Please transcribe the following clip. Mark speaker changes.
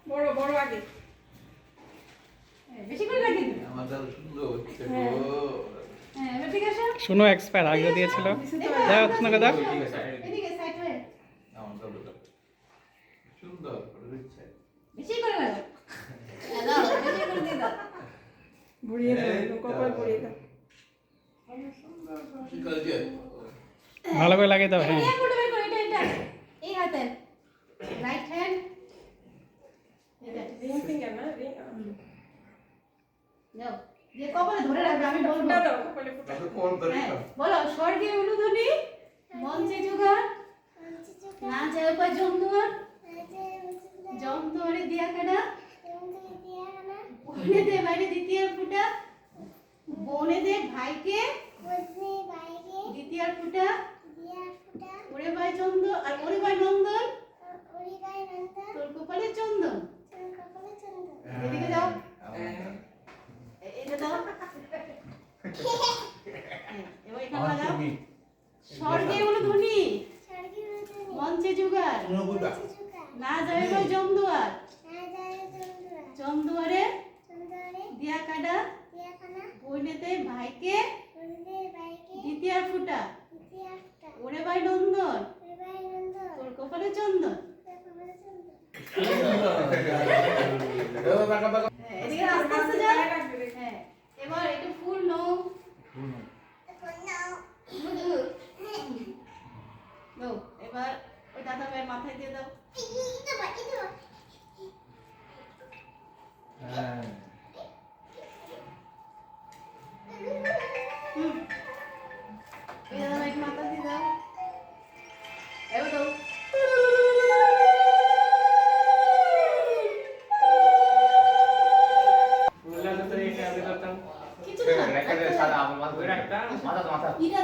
Speaker 1: বড় বড় আগে বেশি করে লাগিয়ে দিন
Speaker 2: আমাদের সুন্দর হচ্ছে গো।
Speaker 1: হ্যাঁ এবার ঠিক আছে
Speaker 3: শোনো এক্সপায়ার আগে দিয়েছিল দাও শোনো দাও
Speaker 1: এদিকে সাইড হয়ে
Speaker 2: আমাদের সুন্দর করে দিচ্ছে।
Speaker 1: বেশি করে লাগো দাও বেশি করে দিয়ে দাও বুড়িয়ে দাও কপাল বুড়িয়ে দাও
Speaker 2: ঠিক আছে।
Speaker 3: ভালো করে লাগিয়ে দাও হ্যাঁ
Speaker 1: এই ফটো বের করো এটা এই হাতে রাইট হ্যান্ড এটা রিং ফিঙ্গার না রিং নাও ये কপালে ধরে রাখবে আমি বলবো দাও কপালে ফুটা
Speaker 2: তাহলে কোন ধরে
Speaker 1: হ্যাঁ বলো স্বর্গে উলুধ্বনি মঞ্চে জোগাড় না যায় পায় জমদুয়ার জমদুয়ারে দিয়া কাটা বনে দে বাইরে দ্বিতীয় ফুটা বনে দে ভাইকে দ্বিতীয় ফুটা ওরে ভাই চন্দন আর ওরে ভাই নন্দন তোর কপালে চন্দন এদিকে যাও এটা দাও এবার এটা লাগাও স্বর্গে উলুধ্বনি মঞ্চে জোগাড় না যায় ভাই জমদুয়ার জমদুয়ারে দিয়া কাটা বইনেতে ভাইকে দ্বিতীয় ফুটা ওরে ভাই নন্দন তোর কপালে চন্দন এদিকে আস্তে আস্তে যা হ্যাঁ এবার একটু ফুল নাও নাও এবার ওই দাদা ভাইয়ের মাথায় দিয়ে দাও
Speaker 2: হ্যাঁ
Speaker 1: ওই দাদা ভাইকে মাথা দিয়ে দাও এবার দাও কিছু না
Speaker 2: রেখে দে সাদা আমার মাথা ধরে একটা মাথা
Speaker 1: ইরা